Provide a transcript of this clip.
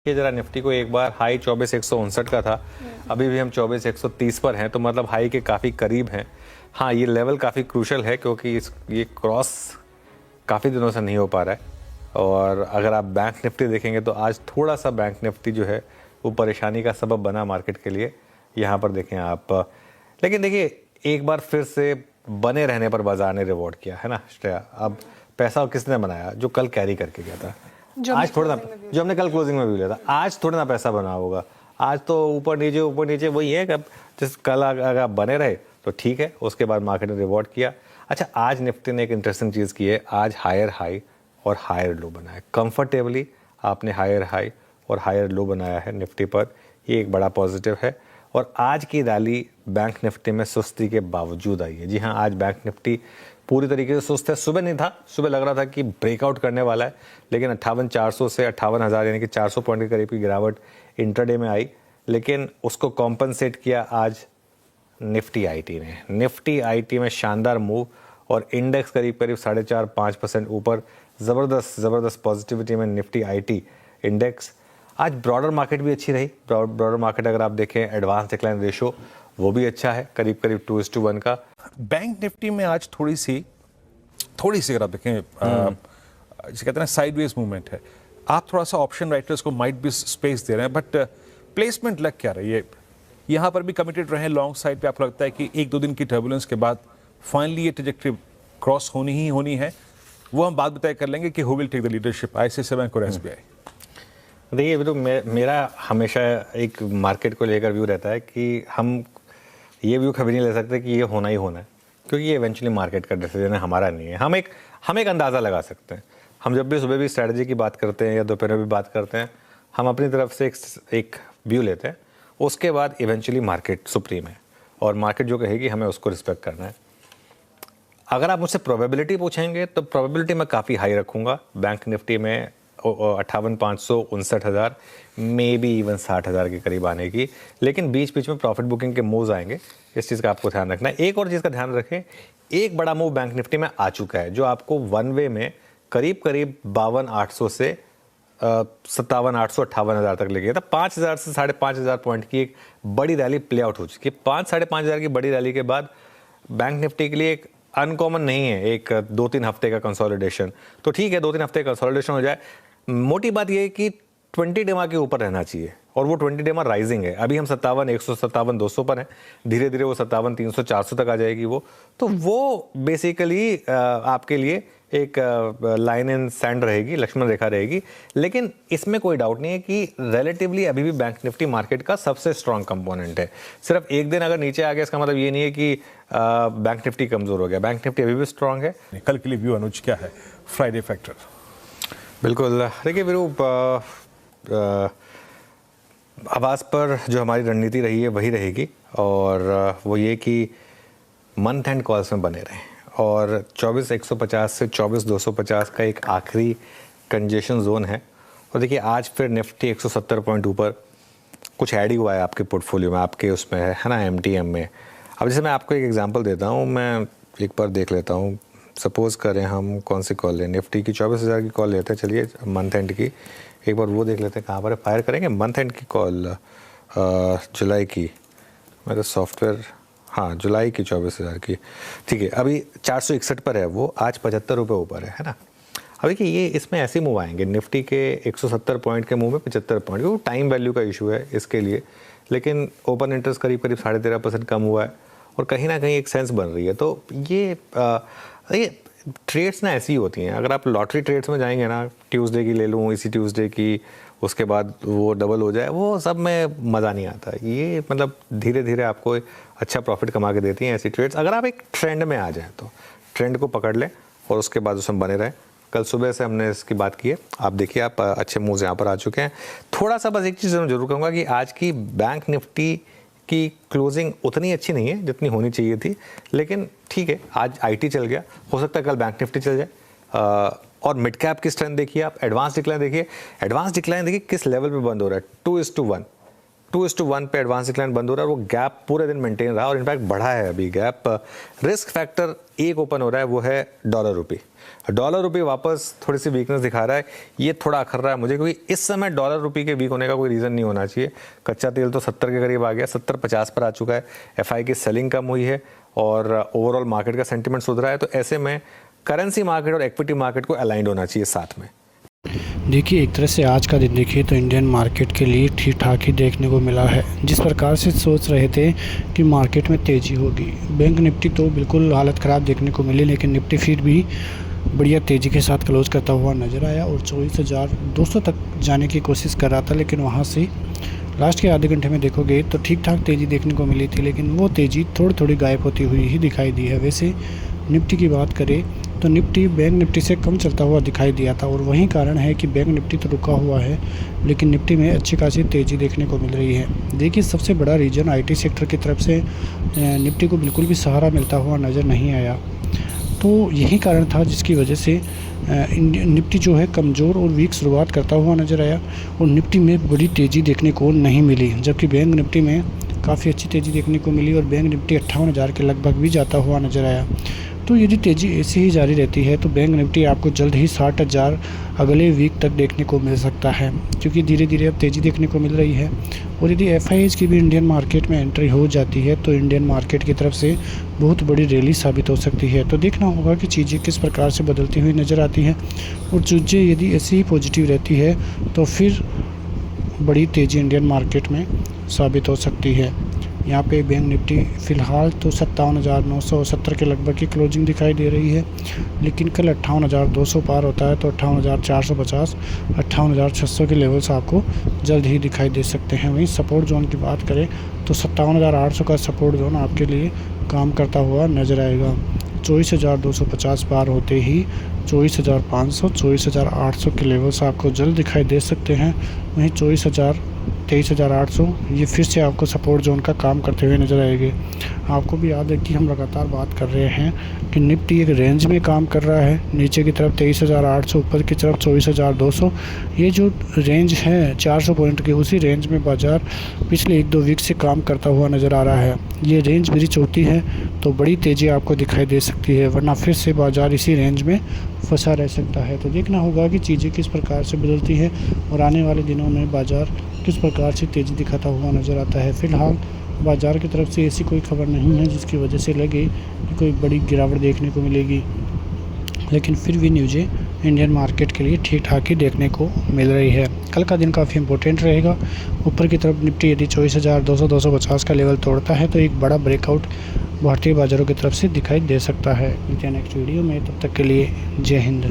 ये जरा निफ्टी को एक बार हाई 24,159 का था, अभी भी हम 24,130 पर हैं, तो मतलब हाई के काफ़ी करीब हैं। हाँ, ये लेवल काफ़ी क्रूशल है क्योंकि ये क्रॉस काफ़ी दिनों से नहीं हो पा रहा है। और अगर आप बैंक निफ्टी देखेंगे तो आज थोड़ा सा बैंक निफ्टी जो है वो परेशानी का सबब बना मार्केट के लिए। यहाँ पर देखें आप, लेकिन देखिए एक बार फिर से बने रहने पर बाजार ने रिवॉर्ड किया है ना श्रेया। अब पैसा किसने बनाया? जो कल कैरी करके गया था, आज थोड़ा ना, जो हमने कल क्लोजिंग में भी लिया था, आज थोड़ा ना पैसा बना होगा। आज तो ऊपर नीचे वही है कि जिस कल अगर आप बने रहे तो ठीक है, उसके बाद मार्केट ने रिवॉर्ड किया। अच्छा, आज निफ्टी ने एक इंटरेस्टिंग चीज़ की है, आज हायर हाई और हायर लो बनाया कंफर्टेबली। आपने हायर हाई और हायर लो बनाया है निफ्टी पर, ये एक बड़ा पॉजिटिव है। और आज की रैली बैंक निफ्टी में सुस्ती के बावजूद आई है। जी हाँ, आज बैंक निफ्टी पूरी तरीके से सुस्त है। सुबह नहीं था, सुबह लग रहा था कि ब्रेकआउट करने वाला है, लेकिन 58,400 से 58,000 यानी कि 400 पॉइंट के करीब की गिरावट इंट्राडे में आई, लेकिन उसको कॉम्पनसेट किया आज निफ्टी आईटी ने। निफ्टी आईटी में शानदार मूव और इंडेक्स करीब 4.5-5% ऊपर। ज़बरदस्त पॉजिटिविटी में निफ्टी आईटी इंडेक्स। आज ब्रॉडर मार्केट भी अच्छी रही। ब्रॉडर मार्केट अगर आप देखें, एडवांस डिक्लाइन रेशो वो भी अच्छा है, करीब 2:1 का। बैंक निफ्टी में आज थोड़ी सी अगर आप देखें, जिसे कहते हैं साइडवेज मूवमेंट है। आप थोड़ा सा ऑप्शन राइटर्स को माइट भी स्पेस दे रहे हैं, बट प्लेसमेंट लग क्या रही है? यहाँ पर भी कमिटेड रहे लॉन्ग साइड पे। आपको लगता है कि 1-2 दिन की टर्बुलेंस के बाद फाइनली ये ट्रैजेक्टरी क्रॉस होनी है? वो हम बाद में तय कर लेंगे कि who will take the leadership, ICICI bank और एसबीआई। देखिए, तो मेरा हमेशा एक मार्केट को लेकर व्यू रहता है कि हम ये व्यू कभी नहीं ले सकते कि ये होना ही होना है, क्योंकि ये इवेंचुअली मार्केट का डिसीजन है, हमारा नहीं है। हम एक अंदाज़ा लगा सकते हैं। हम जब भी सुबह भी स्ट्रैटेजी की बात करते हैं या दोपहर में भी बात करते हैं, हम अपनी तरफ से एक व्यू लेते हैं, उसके बाद इवेंचुअली मार्केट सुप्रीम है और मार्केट जो कहेगी हमें उसको रिस्पेक्ट करना है। अगर आप मुझसे प्रोबेबिलिटी पूछेंगे तो प्रोबेबिलिटी मैं काफ़ी हाई रखूँगा बैंक निफ्टी में 58,500, 59,000, मे बी इवन 60,000 के करीब आने की। लेकिन बीच में प्रॉफिट बुकिंग के मूव्स आएंगे, इस चीज़ का आपको ध्यान रखना है। एक और चीज़ का ध्यान रखें, एक बड़ा मूव बैंक निफ्टी में आ चुका है जो आपको वन वे में करीब 52,800 से 57,800, 58,000 तक लेके था। 5,000 से 5,500 पॉइंट की एक बड़ी रैली प्ले आउट हो चुकी है। 5,000-5,500 की बड़ी रैली के बाद बैंक निफ्टी के लिए एक अनकॉमन नहीं है एक 2-3 हफ्ते का कंसोलिडेशन। तो ठीक है, 2-3 हफ्ते का कंसोलिडेशन हो जाए। मोटी बात यह है कि 20 डेमा के ऊपर रहना चाहिए और वो 20 डेमा राइजिंग है। अभी हम 57,100, 57,200 पर हैं, धीरे धीरे वो 57,300, 400 तक आ जाएगी वो बेसिकली आपके लिए एक लाइन इन सैंड रहेगी, लक्ष्मण रेखा रहेगी। लेकिन इसमें कोई डाउट नहीं है कि रिलेटिवली अभी भी बैंक निफ्टी मार्केट का सबसे स्ट्रांग कंपोनेंट है। सिर्फ एक दिन अगर नीचे आ गया इसका मतलब ये नहीं है कि बैंक निफ्टी कमजोर हो गया। बैंक निफ्टी अभी भी स्ट्रांग है। कल के लिए व्यू अनुज क्या है? Friday factor. बिल्कुल, देखिए विरूप, आवाज़ पर जो हमारी रणनीति रही है वही रहेगी और वो ये कि मंथ एंड कॉल्स में बने रहें और 24,150 से 24,250 का एक आखिरी कंजेशन जोन है। और देखिए आज फिर निफ्टी 170 पॉइंट ऊपर कुछ ऐड ही हुआ है आपके पोर्टफोलियो में, आपके उसमें है ना, एमटीएम में। अब जैसे मैं आपको एक एग्जांपल देता हूँ, मैं एक बार देख लेता हूँ। सपोज़ करें हम कौन सी कॉल लें, निफ्टी की 24,000 की कॉल लेते हैं। चलिए मंथ एंड की एक बार वो देख लेते हैं, कहाँ पर फायर करेंगे मंथ एंड की कॉल। जुलाई की, मैं तो सॉफ्टवेयर, हाँ जुलाई की 24,000 की, ठीक है। अभी 461 पर है वो, आज 75 रुपये ऊपर है ना। अब देखिए ये इसमें ऐसे मूव आएंगे, निफ्टी के 170 पॉइंट के मूव में 75 पॉइंट, वो टाइम वैल्यू का इशू है इसके लिए। लेकिन ओपन इंटरेस्ट करीब 13.5% कम हुआ है और कहीं ना कहीं एक सेंस बन रही है। तो ये ट्रेड्स ना ऐसी होती हैं। अगर आप लॉटरी ट्रेड्स में जाएंगे ना, ट्यूसडे की ले लूँ, इसी ट्यूसडे की, उसके बाद वो डबल हो जाए, वो सब में मज़ा नहीं आता। ये मतलब धीरे धीरे आपको अच्छा प्रॉफिट कमा के देती हैं ऐसी ट्रेड्स। अगर आप एक ट्रेंड में आ जाएं तो ट्रेंड को पकड़ लें और उसके बाद उसमें बने रहें। कल सुबह से हमने इसकी बात की है, आप देखिए आप अच्छे मूव्स यहाँ पर आ चुके हैं। थोड़ा सा बस एक चीज़ मैं जरूर कहूँगा कि आज की बैंक निफ्टी की क्लोजिंग उतनी अच्छी नहीं है जितनी होनी चाहिए थी, लेकिन ठीक है, आज आईटी चल गया, हो सकता है कल बैंक निफ्टी चल जाए। और मिड कैप की स्ट्रेंथ देखिए आप, एडवांस डिक्लाइन देखिए। एडवांस डिक्लाइन देखिए किस लेवल पे बंद हो रहा है, 2:1। 2:1 पे एडवांस डिक्लाइन बंद हो रहा है, वो गैप पूरे दिन मेंटेन रहा और इनफैक्ट बढ़ा है अभी गैप। रिस्क फैक्टर एक ओपन हो रहा है, वो है डॉलर रुपी वापस थोड़ी सी वीकनेस दिखा रहा है। ये थोड़ा अखर रहा है मुझे, क्योंकि इस समय डॉलर रुपी के वीक होने का कोई रीज़न नहीं होना चाहिए। कच्चा तेल तो 70 के करीब आ गया, 70-50 पर आ चुका है। एफआई की सेलिंग कम हुई है और ओवरऑल मार्केट का सेंटिमेंट सुधरा है। तो ऐसे में करेंसी मार्केट और इक्विटी मार्केट को अलाइंड होना चाहिए साथ में। देखिए, एक तरह से आज का दिन देखिए तो इंडियन मार्केट के लिए ठीक ठाक ही देखने को मिला है। जिस प्रकार से सोच रहे थे कि मार्केट में तेज़ी होगी, बैंक निफ्टी तो बिल्कुल हालत ख़राब देखने को मिली, लेकिन निफ्टी फिर भी बढ़िया तेज़ी के साथ क्लोज करता हुआ नज़र आया और 24,200 तक जाने की कोशिश कर रहा था। लेकिन वहाँ से लास्ट के आधे घंटे में देखोगे तो ठीक ठाक तेज़ी देखने को मिली थी, लेकिन वो तेज़ी थोड़ी थोड़ी गायब होती हुई ही दिखाई दी है। वैसे निफ्टी की बात करें तो निफ्टी बैंक निफ्टी से कम चलता हुआ दिखाई दिया था और वही कारण है कि बैंक निफ्टी तो रुका हुआ है, लेकिन निफ्टी में अच्छी खासी तेज़ी देखने को मिल रही है। देखिए, सबसे बड़ा रीजन आईटी सेक्टर की तरफ से निफ्टी को बिल्कुल भी सहारा मिलता हुआ नज़र नहीं आया, तो यही कारण था जिसकी वजह से निफ्टी जो है कमज़ोर और वीक शुरुआत करता हुआ नज़र आया और निफ्टी में बड़ी तेज़ी देखने को नहीं मिली, जबकि बैंक निफ्टी में काफ़ी अच्छी तेज़ी देखने को मिली और बैंक निफ्टी 58,000 के लगभग भी जाता हुआ नज़र आया। तो यदि तेज़ी ऐसी ही जारी रहती है तो बैंक निफ्टी आपको जल्द ही 60,000 अगले वीक तक देखने को मिल सकता है, क्योंकि धीरे धीरे अब तेज़ी देखने को मिल रही है। और यदि एफआईआईज की भी इंडियन मार्केट में एंट्री हो जाती है तो इंडियन मार्केट की तरफ से बहुत बड़ी रैली साबित हो सकती है। तो देखना होगा कि चीज़ें किस प्रकार से बदलती हुई नज़र आती हैं और चीज़ें यदि ऐसी ही पॉजिटिव रहती है तो फिर बड़ी तेज़ी इंडियन मार्केट में साबित हो सकती है। यहाँ पे बैंक निफ्टी फ़िलहाल तो 57,970 के लगभग की क्लोजिंग दिखाई दे रही है, लेकिन कल 58,200 पार होता है तो 58,450, 58,600 के लेवल्स आपको जल्द ही दिखाई दे सकते हैं। वहीं सपोर्ट जोन की बात करें तो 57,800 का सपोर्ट जोन आपके लिए काम करता हुआ नज़र आएगा। 24,250 पार होते ही 24,500, 24,800 के लेवल्स आपको जल्द दिखाई दे सकते हैं। वहीं 23,800 ये फिर से आपको सपोर्ट जोन का काम करते हुए नज़र आएंगे। आपको भी याद है कि हम लगातार बात कर रहे हैं कि निफ्टी एक रेंज में काम कर रहा है, नीचे की तरफ 23,800, ऊपर की तरफ 24,200। ये जो रेंज है 400 पॉइंट की, उसी रेंज में बाज़ार पिछले 1-2 वीक से काम करता हुआ नज़र आ रहा है। ये रेंज ब्रीच होती है तो बड़ी तेज़ी आपको दिखाई दे सकती है, वरना फिर से बाज़ार इसी रेंज में फंसा रह सकता है। तो देखना होगा कि चीज़ें किस प्रकार से बदलती हैं और आने वाले दिनों में बाज़ार किस प्रकार से तेज़ी दिखाता हुआ नज़र आता है। फ़िलहाल बाज़ार की तरफ से ऐसी कोई खबर नहीं है जिसकी वजह से लगे कि कोई बड़ी गिरावट देखने को मिलेगी, लेकिन फिर भी न्यूज़ें इंडियन मार्केट के लिए ठीक ठाक ही देखने को मिल रही है। कल का दिन काफ़ी इंपॉर्टेंट रहेगा। ऊपर की तरफ निफ्टी यदि 24,200-250 का लेवल तोड़ता है तो एक बड़ा ब्रेकआउट भारतीय बाज़ारों की तरफ से दिखाई दे सकता है। मिलते हैं नेक्स्ट वीडियो में, तब तक के लिए जय हिंद।